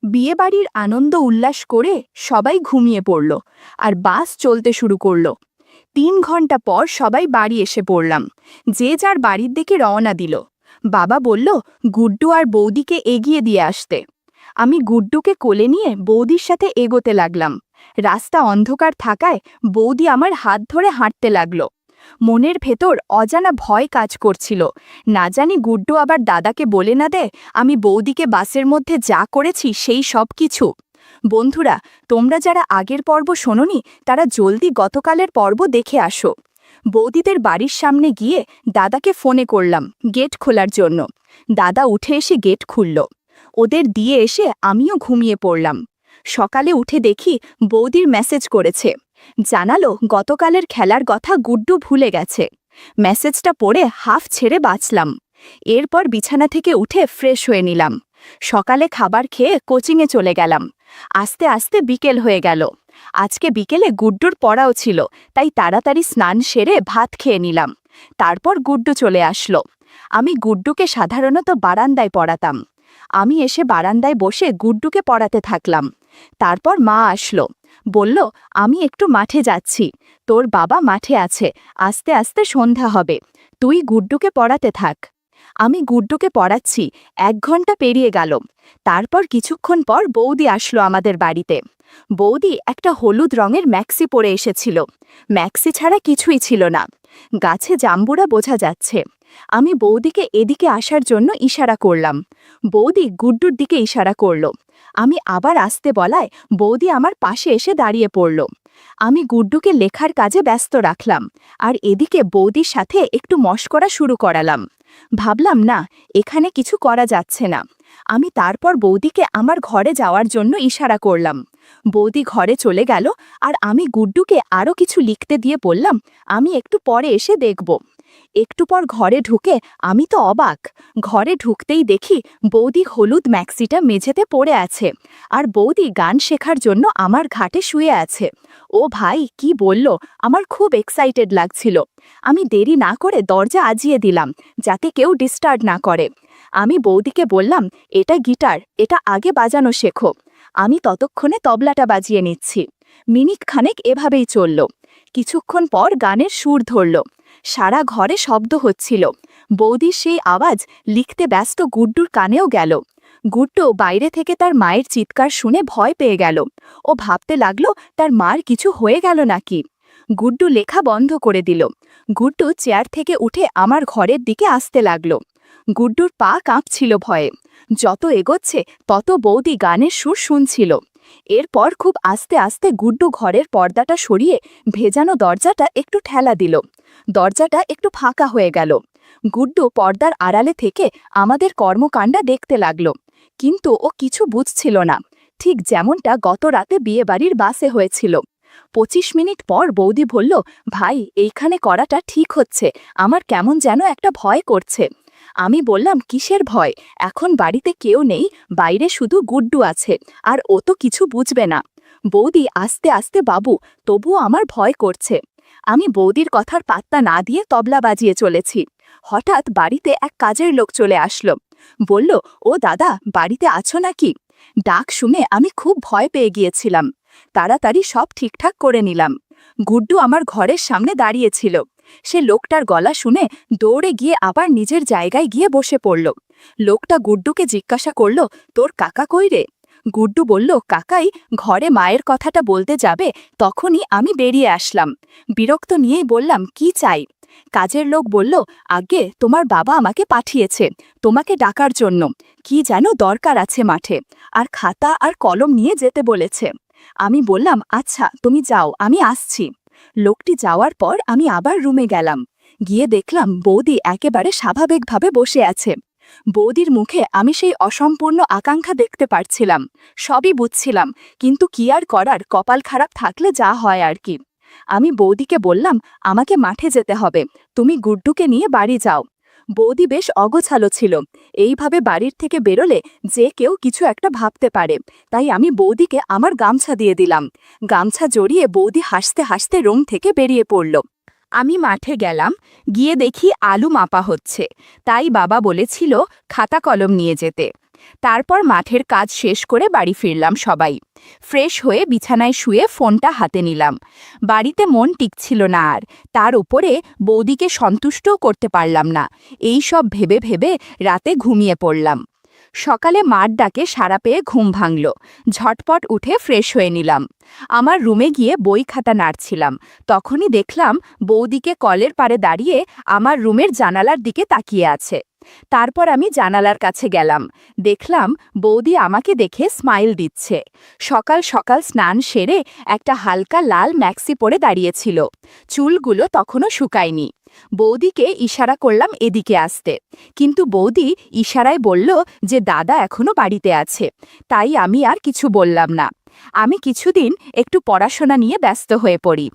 বিয়েবাড়ির আনন্দ উল্লাস করে সবাই ঘুমিয়ে পড়ল আর বাস চলতে শুরু করল। ৩ ঘন্টা পর সবাই বাড়ি এসে পড়লাম। যে যার বাড়ির দিকে রওনা দিল। বাবা বলল গুড্ডু আর বৌদিকে এগিয়ে দিয়ে আসতে। আমি গুড্ডুকে কোলে নিয়ে বৌদির সাথে এগোতে লাগলাম। রাস্তা অন্ধকার থাকায় বৌদি আমার হাত ধরে হাঁটতে লাগল। মনের ভেতর অজানা ভয় কাজ করছিল, না জানি গুড্ডু আবার দাদাকে বলে না দেয় আমি বৌদিকে বাসের মধ্যে যা করেছি সেই সব কিছু। বন্ধুরা, তোমরা যারা আগের পর্ব শোনোনি তারা জলদি গতকালের পর্ব দেখে আসো। বৌদিদের বাড়ির সামনে গিয়ে দাদাকে ফোনে করলাম গেট খোলার জন্য। দাদা উঠে এসে গেট খুলল। ওদের দিয়ে এসে আমিও ঘুমিয়ে পড়লাম। সকালে উঠে দেখি বৌদির মেসেজ করেছে, জানালো গতকালের খেলার কথা গুড্ডু ভুলে গেছে। মেসেজটা পড়ে হাফ ছেড়ে বাঁচলাম। এরপর বিছানা থেকে উঠে ফ্রেশ হয়ে নিলাম। সকালে খাবার খেয়ে কোচিংয়ে চলে গেলাম। আস্তে আস্তে বিকেল হয়ে গেল। আজকে বিকেলে গুড্ডুর পড়াও ছিল, তাই তাড়াতাড়ি স্নান সেরে ভাত খেয়ে নিলাম। তারপর গুড্ডু চলে আসলো। আমি গুড্ডুকে সাধারণত বারান্দায় পড়াতাম। আমি এসে বারান্দায় বসে গুড্ডুকে পড়াতে থাকলাম। তারপর মা আসলো, বলল আমি একটু মাঠে যাচ্ছি, তোর বাবা মাঠে আছে, আস্তে আস্তে সন্ধ্যা হবে, তুই গুড্ডুকে পড়াতে থাক। আমি গুড্ডুকে পড়াচ্ছি। 1 ঘন্টা পেরিয়ে গেল। তারপর কিছুক্ষণ পর বৌদি আসলো আমাদের বাড়িতে। বৌদি একটা হলুদ রঙের ম্যাক্সি পরে এসেছিল। ম্যাক্সি ছাড়া কিছুই ছিল না। গাছে জাম্বুরা বোঝা যাচ্ছে। আমি বৌদিকে এদিকে আসার জন্য ইশারা করলাম। বৌদি গুড্ডুর দিকে ইশারা করল। আমি আবার আসতে বলায় বৌদি আমার পাশে এসে দাঁড়িয়ে পড়ল। আমি গুড্ডুকে লেখার কাজে ব্যস্ত রাখলাম আর এদিকে বৌদির সাথে একটু মশকরা শুরু করালাম। ভাবলাম না, এখানে কিছু করা যাচ্ছে না। আমি তারপর বৌদিকে আমার ঘরে যাওয়ার জন্য ইশারা করলাম। বৌদি ঘরে চলে গেল আর আমি গুড্ডুকে আরও কিছু লিখতে দিয়ে বললাম আমি একটু পরে এসে দেখব। একটু পর ঘরে ঢুকে আমি তো অবাক। ঘরে ঢুকতেই দেখি বৌদি হলুদ ম্যাক্সিটা মেঝেতে পড়ে আছে আর বৌদি গান শেখার জন্য আমার ঘাটে শুয়ে আছে। ও ভাই, কি বলল, আমার খুব এক্সাইটেড লাগছিল। আমি দেরি না করে দরজা আজিয়ে দিলাম যাতে কেউ ডিস্টার্ব না করে। আমি বৌদিকে বললাম এটা গিটার, এটা আগে বাজানো শেখো। আমি ততক্ষণে তবলাটা বাজিয়ে নিচ্ছি। মিনিট খানেক এভাবেই চলল। কিছুক্ষণ পর গানের সুর ধরল। সারা ঘরে শব্দ হচ্ছিল। বৌদির সেই আওয়াজ লিখতে ব্যস্ত গুড্ডুর কানেও গেল। গুড্ডু বাইরে থেকে তার মায়ের চিৎকার শুনে ভয় পেয়ে গেল। ও ভাবতে লাগলো তার মার কিছু হয়ে গেল নাকি। গুড্ডু লেখা বন্ধ করে দিল। গুড্ডু চেয়ার থেকে উঠে আমার ঘরের দিকে আসতে লাগলো। গুড্ডুর পা কাঁপছিল ভয়ে। যত এগোচ্ছে তত বৌদি গানের সুর শুনছিল। এরপর খুব আস্তে আস্তে গুড্ডু ঘরের পর্দাটা সরিয়ে ভেজানো দরজাটা একটু ঠেলা দিল। দরজাটা একটু ফাঁকা হয়ে গেল। গুড্ডু পর্দার আড়ালে থেকে আমাদের কর্মকাণ্ড দেখতে লাগল। কিন্তু ও কিছু বুঝছিল না, ঠিক যেমনটা গত রাতে বিয়েবাড়ির বাসে হয়েছিল। 25 মিনিট পর বৌদি বলল, ভাই এইখানে করাটা ঠিক হচ্ছে, আমার কেমন যেন একটা ভয় করছে। আমি বললাম কিসের ভয়, এখন বাড়িতে কেউ নেই, বাইরে শুধু গুড্ডু আছে, আর ও তো কিছু বুঝবে না। বৌদি আস্তে আস্তে, বাবু তবুও আমার ভয় করছে। আমি বৌদির কথার পাত্তা না দিয়ে তবলা বাজিয়ে চলেছি। হঠাৎ বাড়িতে এক কাজের লোক চলে আসলো। বলল, ও দাদা, বাড়িতে আছো নাকি? ডাক শুনে আমি খুব ভয় পেয়ে গিয়েছিলাম। তাড়াতাড়ি সব ঠিকঠাক করে নিলাম। গুড্ডু আমার ঘরের সামনে দাঁড়িয়েছিল। সে লোকটার গলা শুনে দৌড়ে গিয়ে আবার নিজের জায়গায় গিয়ে বসে পড়ল। লোকটা গুড্ডুকে জিজ্ঞাসা করল, তোর কাকা কই রে? গুড্ডু বলল, কাকাই ঘরে মায়ের কথাটা বলতে যাবে, তখনই আমি বেরিয়ে আসলাম। বিরক্ত নিয়েই বললাম, কি চাই? কাজের লোক বলল, আগে তোমার বাবা আমাকে পাঠিয়েছে তোমাকে ডাকার জন্য, কি যেন দরকার আছে মাঠে, আর খাতা আর কলম নিয়ে যেতে বলেছে। আমি বললাম, আচ্ছা তুমি যাও, আমি আসছি। লোকটি যাওয়ার পর আমি আবার রুমে গেলাম। গিয়ে দেখলাম বৌদি একেবারে স্বাভাবিকভাবে বসে আছে। বৌদির মুখে আমি সেই অসম্পূর্ণ আকাঙ্ক্ষা দেখতে পারছিলাম। সবই বুঝছিলাম, কিন্তু কি আর করার, কপাল খারাপ থাকলে যা হয় আর কি। আমি বৌদিকে বললাম, আমাকে মাঠে যেতে হবে, তুমি গুড্ডুকে নিয়ে বাড়ি যাও। বৌদি বেশ অগোছালো ছিল। এইভাবে বাড়ির থেকে বেরোলে যে কেউ কিছু একটা ভাবতে পারে, তাই আমি বৌদিকে আমার গামছা দিয়ে দিলাম। গামছা জড়িয়ে বৌদি হাসতে হাসতে রুম থেকে বেরিয়ে পড়ল। আমি মাঠে গেলাম। গিয়ে দেখি আলু মাপা হচ্ছে, তাই বাবা বলেছিল খাতা কলম নিয়ে যেতে। তারপর মাঠের কাজ শেষ করে বাড়ি ফিরলাম সবাই। ফ্রেশ হয়ে বিছানায় শুয়ে ফোনটা হাতে নিলাম। বাড়িতে মন টিকছিল না আর, তার উপরে বৌদিকে সন্তুষ্টও করতে পারলাম না। এই সব ভেবে ভেবে রাতে ঘুমিয়ে পড়লাম। সকালে মার ডাকে সাড়া পেয়ে ঘুম ভাঙল। ঝটপট উঠে ফ্রেশ হয়ে নিলাম। আমার রুমে গিয়ে বই খাতা নাড়ছিলাম, তখনই দেখলাম বৌদিকে কলের পাড়ে দাঁড়িয়ে আমার রুমের জানালার দিকে তাকিয়ে আছে। তারপর আমি জানালার কাছে গেলাম, দেখলাম বৌদি আমাকে দেখে স্মাইল দিচ্ছে। সকাল সকাল স্নান সেরে একটা হালকা লাল ম্যাক্সি পরে দাঁড়িয়েছিল, চুলগুলো তখনও শুকায়নি। বৌদিকে ইশারা করলাম এদিকে আসতে, কিন্তু বৌদি ইশারায় বলল যে দাদা এখনো বাড়িতে আছে, তাই আমি আর কিছু বললাম না। আমি কিছুদিন একটু পড়াশোনা নিয়ে ব্যস্ত হয়ে পড়ি।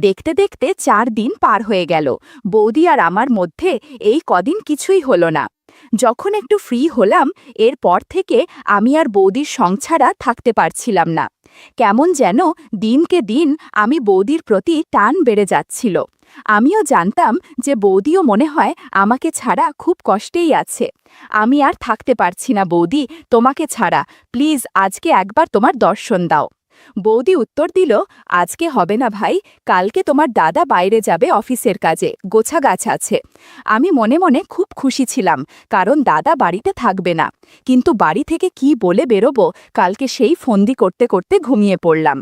দেখতে দেখতে 4 দিন পার হয়ে গেল। বৌদি আর আমার মধ্যে এই কদিন কিছুই হলো না। যখন একটু ফ্রি হলাম, এরপর থেকে আমি আর বৌদির সঙ্গ ছাড়া থাকতে পারছিলাম না। কেমন যেন দিনকে দিন আমি বৌদির প্রতি টান বেড়ে যাচ্ছিল। আমিও জানতাম যে বৌদিও মনে হয় আমাকে ছাড়া খুব কষ্টেই আছে। আমি আর থাকতে পারছি না বৌদি, তোমাকে ছাড়া, প্লিজ আজকে একবার তোমার দর্শন দাও। বৌদি উত্তর দিল, আজকে হবে না ভাই, কালকে তোমার দাদা বাইরে যাবে অফিসের কাজে, গোছাগাছ আছে। আমি মনে মনে খুব খুশি ছিলাম, কারণ দাদা বাড়িতে থাকবে না। কিন্তু বাড়ি থেকে কি বলে বেরোবো, কালকে সেই ফন্দি করতে করতে ঘুমিয়ে পড়লাম।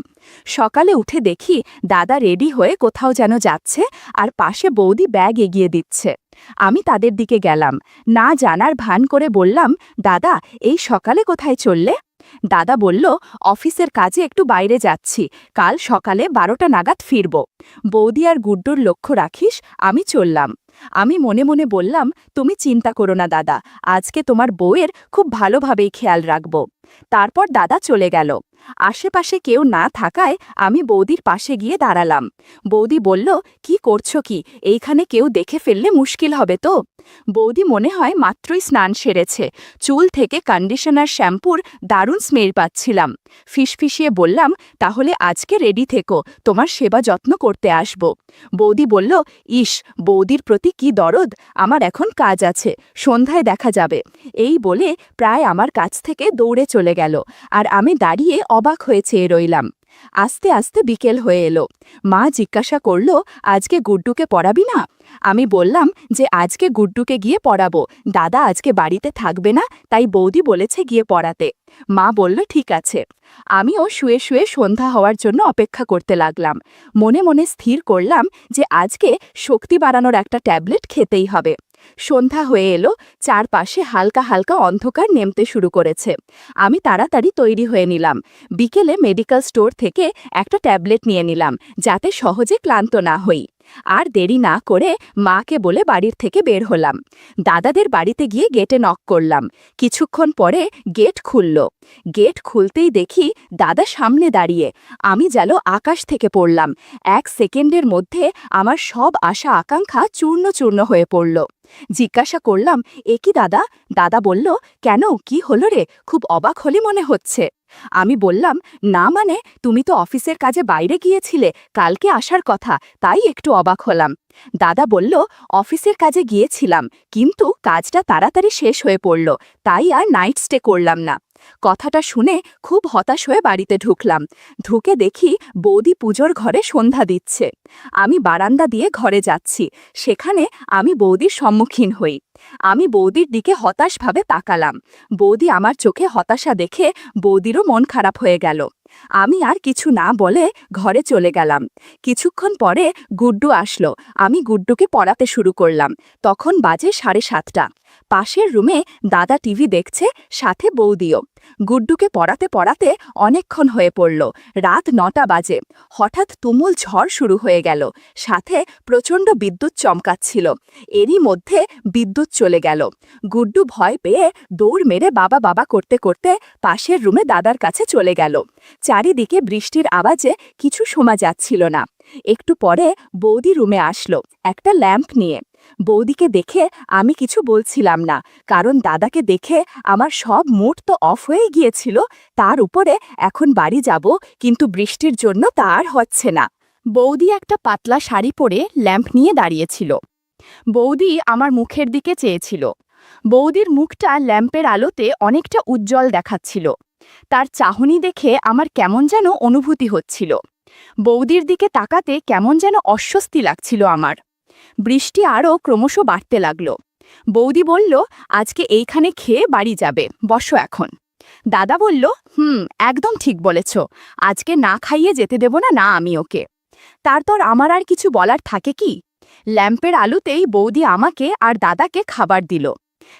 সকালে উঠে দেখি দাদা রেডি হয়ে কোথাও যেন যাচ্ছে, আর পাশে বৌদি ব্যাগ এগিয়ে দিচ্ছে। আমি তাদের দিকে গেলাম, না জানার ভান করে বললাম, দাদা এই সকালে কোথায় চললে? দাদা বলল, অফিসের কাজে একটু বাইরে যাচ্ছি, কাল সকালে 12টা নাগাদ ফিরব। বৌদি আর গুড্ডুর লক্ষ্য রাখিস, আমি চললাম। আমি মনে মনে বললাম, তুমি চিন্তা করো না দাদা, আজকে তোমার বউয়ের খুব ভালোভাবেই খেয়াল রাখব। তারপর দাদা চলে গেল। আশেপাশে কেউ না থাকায় আমি বৌদির পাশে গিয়ে দাঁড়ালাম। বৌদি বলল, কি করছো কি, এইখানে কেউ দেখে ফেললে মুশকিল হবে তো? বৌদি মনে হয় মাত্রই স্নান সেরেছে, চুল থেকে কন্ডিশনার শ্যাম্পুর দারুণ স্মেল পাচ্ছিলাম। ফিসফিসিয়ে বললাম, তাহলে আজকে রেডি থেকো, তোমার সেবা যত্ন করতে আসব। বৌদি বলল, ইস, বৌদির প্রতি কি দরদ, আমার এখন কাজ আছে, সন্ধ্যায় দেখা যাবে। এই বলে প্রায় আমার কাছ থেকে দৌড়ে চলে গেল, আর আমি দাঁড়িয়ে অবাক হয়ে চেয়ে রইলাম। আস্তে আস্তে বিকেল হয়ে এলো। মা জিজ্ঞাসা করল, আজকে গুড্ডুকে পড়াবি না? আমি বললাম যে আজকে গুড্ডুকে গিয়ে পড়াবো, দাদা আজকে বাড়িতে থাকবে না, তাই বৌদি বলেছে গিয়ে পড়াতে। মা বলল ঠিক আছে। আমিও শুয়ে শুয়ে সন্ধ্যা হওয়ার জন্য অপেক্ষা করতে লাগলাম। মনে মনে স্থির করলাম যে আজকে শক্তি বাড়ানোর একটা ট্যাবলেট খেতেই হবে। সন্ধ্যা হয়ে এলো, চারপাশে হালকা হালকা অন্ধকার নেমতে শুরু করেছে। আমি তাড়াতাড়ি তৈরি হয়ে নিলাম। বিকেলে মেডিকেল স্টোর থেকে একটা ট্যাবলেট নিয়ে নিলাম, যাতে সহজে ক্লান্ত না হই। আর দেরি না করে মাকে বলে বাড়ির থেকে বের হলাম। দাদাদের বাড়িতে গিয়ে গেটে নক করলাম। কিছুক্ষণ পরে গেট খুলল। গেট খুলতেই দেখি দাদা সামনে দাঁড়িয়ে। আমি যেন আকাশ থেকে পড়লাম। 1 সেকেন্ডের মধ্যে আমার সব আশা আকাঙ্ক্ষা চূর্ণ চূর্ণ হয়ে পড়ল। জিজ্ঞাসা করলাম, এ কি দাদা? দাদা বলল, কেন, কি হলো রে, খুব অবাক হলি মনে হচ্ছে। আমি বললাম, না মানে, তুমি তো অফিসের কাজে বাইরে গিয়েছিলে, কালকে আসার কথা, তাই একটু অবাক হলাম। দাদা বলল, অফিসের কাজে গিয়েছিলাম, কিন্তু কাজটা তাড়াতাড়ি শেষ হয়ে পড়ল, তাই আর নাইট স্টে করলাম না। কথাটা শুনে খুব হতাশ হয়ে বাড়িতে ঢুকলাম। ঢুকে দেখি বৌদি পুজোর ঘরে সন্ধ্যা দিচ্ছে। আমি বারান্দা দিয়ে ঘরে যাচ্ছি, সেখানে আমি বৌদির সম্মুখীন হই। আমি বৌদির দিকে হতাশভাবে তাকালাম। বৌদি আমার চোখে হতাশা দেখে বৌদিরও মন খারাপ হয়ে গেল। আমি আর কিছু না বলে ঘরে চলে গেলাম। কিছুক্ষণ পরে গুড্ডু আসলো। আমি গুড্ডুকে পড়াতে শুরু করলাম। তখন বাজে 7:30। পাশের রুমে দাদা টিভি দেখছে, সাথে বৌদিও। গুড্ডুকে পড়াতে পড়াতে অনেকক্ষণ হয়ে পড়ল। রাত 9টা বাজে। হঠাৎ তুমুল ঝড় শুরু হয়ে গেল, সাথে প্রচণ্ড বিদ্যুৎ চমকাচ্ছিল। এরই মধ্যে বিদ্যুৎ চলে গেল। গুড্ডু ভয় পেয়ে দৌড় মেরে বাবা বাবা করতে করতে পাশের রুমে দাদার কাছে চলে গেল। চারিদিকে বৃষ্টির আওয়াজে কিছু শোনা যাচ্ছিল না। একটু পরে বৌদি রুমে আসলো, একটা ল্যাম্প নিয়ে। বৌদিকে দেখে আমি কিছু বলছিলাম না, কারণ দাদাকে দেখে আমার সব মুড তো অফ হয়ে গিয়েছিল। তার উপরে এখন বাড়ি যাব, কিন্তু বৃষ্টির জন্য তা আর হচ্ছে না। বৌদি একটা পাতলা শাড়ি পরে ল্যাম্প নিয়ে দাঁড়িয়েছিল। বৌদি আমার মুখের দিকে চেয়েছিল। বৌদির মুখটা ল্যাম্পের আলোতে অনেকটা উজ্জ্বল দেখাচ্ছিল। তার চাহনি দেখে আমার কেমন যেন অনুভূতি হচ্ছিল। বৌদির দিকে তাকাতে কেমন যেন অস্বস্তি লাগছিল আমার। বৃষ্টি আরও ক্রমশ বাড়তে লাগল। বৌদি বলল, আজকে এইখানে খেয়ে বাড়ি যাবে, বসো এখন। দাদা বলল, একদম ঠিক বলেছ, আজকে না খাইয়ে যেতে দেব না আমি ওকে। তারপর আমার আর কিছু বলার থাকে কি? ল্যাম্পের আলোতেই বৌদি আমাকে আর দাদাকে খাবার দিল।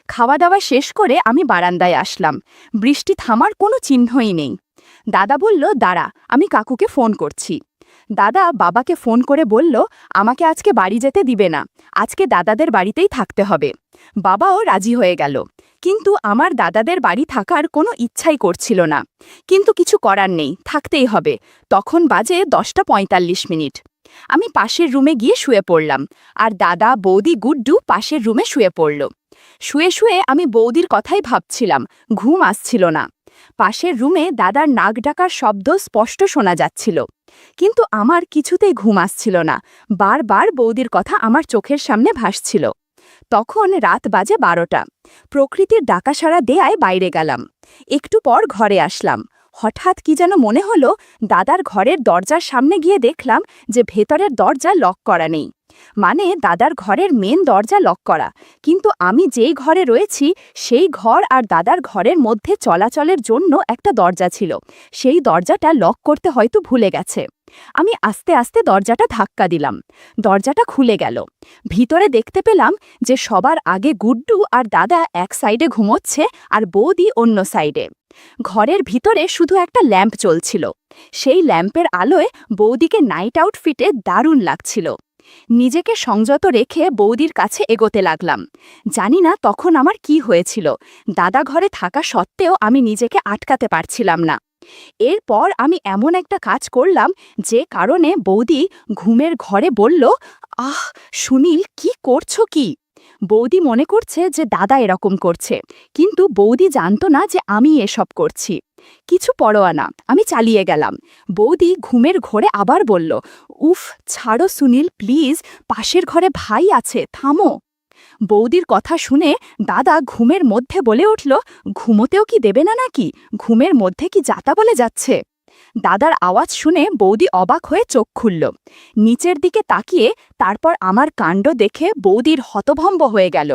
খাওয়া দাওয়া শেষ করে আমি বারান্দায় আসলাম। বৃষ্টি থামার কোনো চিহ্নই নেই। দাদা বলল, দাঁড়া, আমি কাকুকে ফোন করছি। দাদা বাবাকে ফোন করে বলল, আমাকে আজকে বাড়ি যেতে দিবে না, আজকে দাদাদের বাড়িতেই থাকতে হবে। বাবাও রাজি হয়ে গেল, কিন্তু আমার দাদাদের বাড়ি থাকার কোনো ইচ্ছাই করছিল না। কিন্তু কিছু করার নেই, থাকতেই হবে। তখন বাজে 10:45। আমি পাশের রুমে গিয়ে শুয়ে পড়লাম, আর দাদা, বৌদি, গুড্ডু পাশের রুমে শুয়ে পড়ল। শুয়ে শুয়ে আমি বৌদির কথাই ভাবছিলাম, ঘুম আসছিল না। পাশের রুমে দাদার নাক ডাকার শব্দ স্পষ্ট শোনা যাচ্ছিল, কিন্তু আমার কিছুতেই ঘুম আসছিল না। বারবার বৌদির কথা আমার চোখের সামনে ভাসছিল। তখন রাত বাজে 12টা। প্রকৃতির ডাকাসাড়া দেয়ায় বাইরে গেলাম। একটু পর ঘরে আসলাম। হঠাৎ কি যেন মনে হলো, দাদার ঘরের দরজার সামনে গিয়ে দেখলাম যে ভেতরের দরজা লক করা নেই। মানে দাদার ঘরের মেন দরজা লক করা, কিন্তু আমি যেই ঘরে রয়েছি সেই ঘর আর দাদার ঘরের মধ্যে চলাচলের জন্য একটা দরজা ছিল। সেই দরজাটা লক করতে হয়তো ভুলে গেছে। আমি আস্তে আস্তে দরজাটা ধাক্কা দিলাম। দরজাটা খুলে গেল। ভিতরে দেখতে পেলাম যে সবার আগে গুড্ডু আর দাদা এক সাইডে ঘুমোচ্ছে আর বৌদি অন্য সাইডে। ঘরের ভিতরে শুধু একটা ল্যাম্প চলছিল। সেই ল্যাম্পের আলোয় বৌদিকে নাইট আউটফিটে দারুণ লাগছিল। নিজেকে সংযত রেখে বৌদির কাছে এগোতে লাগলাম। জানি না তখন আমার কি হয়েছিল। দাদা ঘরে থাকা সত্ত্বেও আমি নিজেকে আটকাতে পারছিলাম না। এরপর আমি এমন একটা কাজ করলাম যে কারণে বৌদি ঘুমের ঘরে বলল, আহ সুনীল, কি করছো কি? বৌদি মনে করছে যে দাদা এরকম করছে, কিন্তু বৌদি জানতো না যে আমি এসব করছি। কিছু পরোয়া না, আমি চালিয়ে গেলাম। বৌদি ঘুমের ঘোরে আবার বলল, উফ, ছাড়ো সুনীল প্লিজ, পাশের ঘরে ভাই আছে, থামো। বৌদির কথা শুনে দাদা ঘুমের মধ্যে বলে উঠল, ঘুমোতেও কি দেবে না নাকি? ঘুমের মধ্যে কি যাতা বলে যাচ্ছে? দাদার আওয়াজ শুনে বৌদি অবাক হয়ে চোখ খুলল। নিচের দিকে তাকিয়ে তারপর আমার কাণ্ড দেখে বৌদির হতভম্ব হয়ে গেল।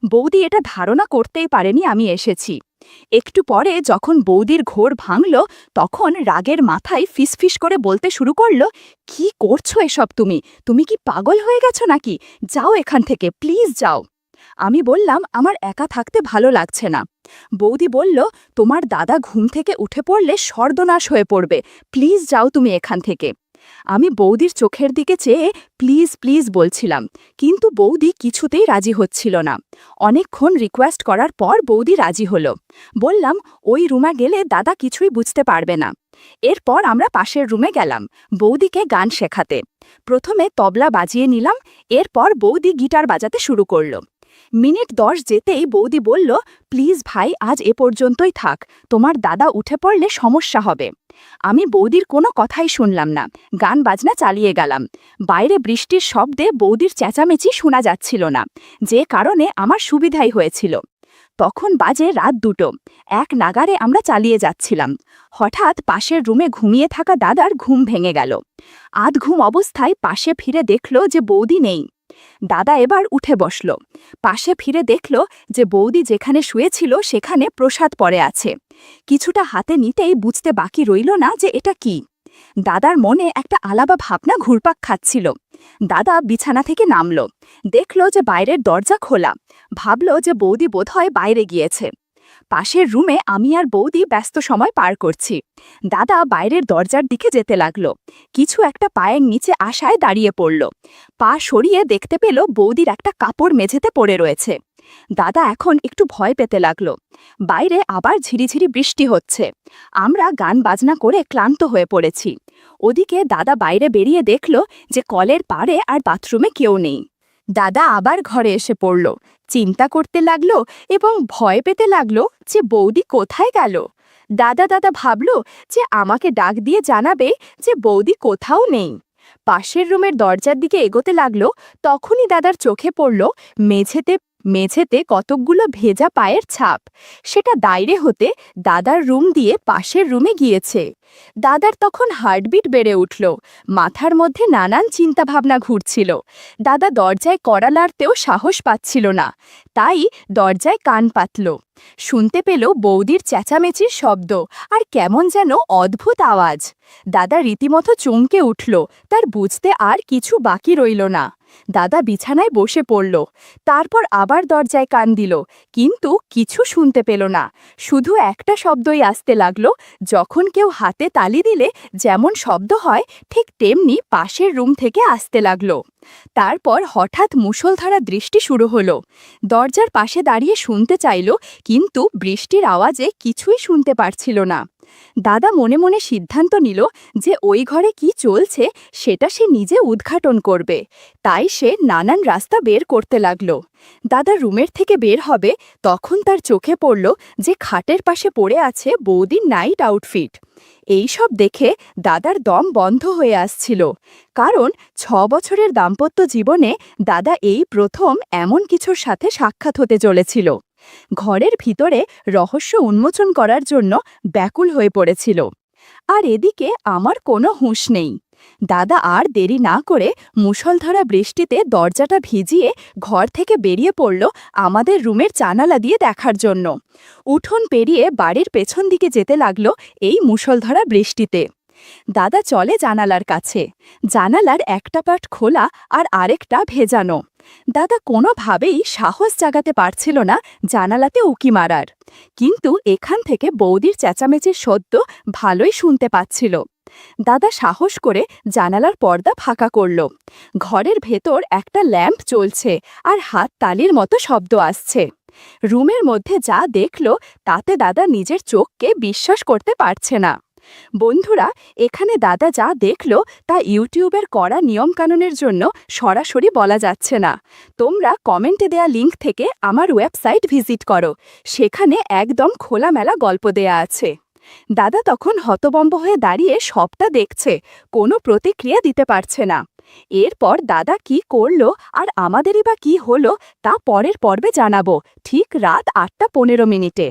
বৌদি এটা ধারণা করতেই পারেনি আমি এসেছি। একটু পরে যখন বৌদির ঘোর ভাঙল, তখন রাগের মাথায় ফিসফিস করে বলতে শুরু করল, কি করছো এসব তুমি? তুমি কি পাগল হয়ে গেছো নাকি? যাও এখান থেকে, প্লিজ যাও। আমি বললাম, আমার একা থাকতে ভালো লাগছে না। বৌদি বলল, তোমার দাদা ঘুম থেকে উঠে পড়লে সর্বনাশ হয়ে পড়বে, প্লিজ যাও তুমি এখান থেকে। আমি বৌদির চোখের দিকে চেয়ে প্লিজ প্লিজ বলছিলাম, কিন্তু বৌদি কিছুতেই রাজি হচ্ছিল না। অনেকক্ষণ রিকোয়েস্ট করার পর বৌদি রাজি হলো। বললাম, ওই রুমে গেলে দাদা কিছুই বুঝতে পারবে না। এরপর আমরা পাশের রুমে গেলাম বৌদিকে গান শেখাতে। প্রথমে তবলা বাজিয়ে নিলাম, এরপর বৌদি গিটার বাজাতে শুরু করল। মিনিট 10 যেতেই বৌদি বলল, প্লিজ ভাই, আজ এ পর্যন্তই থাক, তোমার দাদা উঠে পড়লে সমস্যা হবে। আমি বৌদির কোনো কথাই শুনলাম না, গান বাজনা চালিয়ে গেলাম। বাইরে বৃষ্টির শব্দে বৌদির চেঁচামেচি শোনা যাচ্ছিল না, যে কারণে আমার সুবিধাই হয়েছিল। তখন বাজে রাত 2টো। এক নাগারে আমরা চালিয়ে যাচ্ছিলাম। হঠাৎ পাশের রুমে ঘুমিয়ে থাকা দাদার ঘুম ভেঙে গেল। আধ ঘুম অবস্থায় পাশে ফিরে দেখল যে বৌদি নেই। দাদা এবার উঠে বসল। পাশে ফিরে দেখল যে বৌদি যেখানে শুয়েছিল সেখানে প্রসাদ পড়ে আছে। কিছুটা হাতে নিতেই বুঝতে বাকি রইল না যে এটা কি। দাদার মনে একটা আলাদা ভাবনা ঘুরপাক খাচ্ছিল। দাদা বিছানা থেকে নামল, দেখল যে বাইরের দরজা খোলা। ভাবল যে বৌদি বোধহয় বাইরে গিয়েছে। পাশের রুমে আমি আর বৌদি ব্যস্ত সময় পার করছি। দাদা বাইরের দরজার দিকে যেতে লাগল। কিছু একটা পায়ের নিচে আশায় দাঁড়িয়ে পড়ল। পা সরিয়ে দেখতে পেল বৌদির একটা কাপড় মেঝেতে পড়ে রয়েছে। দাদা এখন একটু ভয় পেতে লাগল। বাইরে আবার ঝিরিঝিরি বৃষ্টি হচ্ছে। আমরা গান বাজনা করে ক্লান্ত হয়ে পড়েছি। ওদিকে দাদা বাইরে বেরিয়ে দেখল যে কলের পাড়ে আর বাথরুমে কেউ নেই। দাদা আবার ঘরে এসে পড়ল, চিন্তা করতে লাগলো এবং ভয় পেতে লাগলো যে বৌদি কোথায় গেল। দাদা ভাবল যে আমাকে ডাক দিয়ে জানাবে যে বৌদি কোথাও নেই। পাশের রুমের দরজার দিকে এগোতে লাগলো। তখনই দাদার চোখে পড়ল মেঝেতে মেঝেতে কতকগুলো ভেজা পায়ের ছাপ। সেটা দাইরে হতে দাদার রুম দিয়ে পাশের রুমে গিয়েছে। দাদার তখন হার্টবিট বেড়ে উঠল, মাথার মধ্যে নানান চিন্তাভাবনা ঘুরছিল। দাদা দরজায় কড়া নাড়তেও সাহস পাচ্ছিল না, তাই দরজায় কান পাতল। শুনতে পেল বৌদির চেঁচামেচির শব্দ আর কেমন যেন অদ্ভুত আওয়াজ। দাদা রীতিমতো চমকে উঠল, তার বুঝতে আর কিছু বাকি রইল না। দাদা বিছানায় বসে পড়ল, তারপর আবার দরজায় কান দিল, কিন্তু কিছু শুনতে পেল না। শুধু একটা শব্দই আসতে লাগলো, যখন কেউ হাতে তালি দিলে যেমন শব্দ হয় ঠিক তেমনি পাশের রুম থেকে আসতে লাগলো। তারপর হঠাৎ মুষলধারা বৃষ্টি শুরু হলো। দরজার পাশে দাঁড়িয়ে শুনতে চাইল, কিন্তু বৃষ্টির আওয়াজে কিছুই শুনতে পারছিল না। দাদা মনে মনে সিদ্ধান্ত নিল যে ওই ঘরে কি চলছে সেটা সে নিজে উদ্ঘাটন করবে। তাই সে নানান রাস্তা বের করতে লাগল। দাদা রুমের থেকে বের হবে, তখন তার চোখে পড়ল যে খাটের পাশে পড়ে আছে বৌদির নাইট আউটফিট। এই সব দেখে দাদার দম বন্ধ হয়ে আসছিল, কারণ ৬ বছরের দাম্পত্য জীবনে দাদা এই প্রথম এমন কিছুর সাথে সাক্ষাৎ হতে চলেছিল। ঘরের ভিতরে রহস্য উন্মোচন করার জন্য ব্যাকুল হয়ে পড়েছিল। আর এদিকে আমার কোনো হুঁশ নেই। দাদা আর দেরি না করে মুষলধারা বৃষ্টিতে দরজাটা ভিজিয়ে ঘর থেকে বেরিয়ে পড়ল আমাদের রুমের জানালা দিয়ে দেখার জন্য। উঠোন পেরিয়ে বাড়ির পেছন দিকে যেতে লাগল এই মুষলধারা বৃষ্টিতে। দাদা চলে জানালার কাছে। জানালার একটা পাট খোলা আর আরেকটা ভেজানো। দাদা কোনোভাবেই সাহস জাগাতে পারছিল না জানালাতে উকি মারার, কিন্তু এখান থেকে বৌদির চেঁচামেচির শব্দ ভালোই শুনতে পাচ্ছিল। দাদা সাহস করে জানালার পর্দা ফাঁকা করল। ঘরের ভেতর একটা ল্যাম্প চলছে আর হাত তালির মতো শব্দ আসছে। রুমের মধ্যে যা দেখল তাতে দাদা নিজের চোখকে বিশ্বাস করতে পারছে না। বন্ধুরা, এখানে দাদা যা দেখল তা ইউটিউবের কড়া নিয়মকানুনের জন্য সরাসরি বলা যাচ্ছে না। তোমরা কমেন্টে দেয়া লিঙ্ক থেকে আমার ওয়েবসাইট ভিজিট করো, সেখানে একদম খোলামেলা গল্প দেয়া আছে। দাদা তখন হতবম্ব হয়ে দাঁড়িয়ে সবটা দেখছে, কোনো প্রতিক্রিয়া দিতে পারছে না। এরপর দাদা কি করল আর আমাদেরই বা কি হলো তা পরের পর্বে জানাবো, ঠিক রাত ৮টা ১৫ মিনিটে।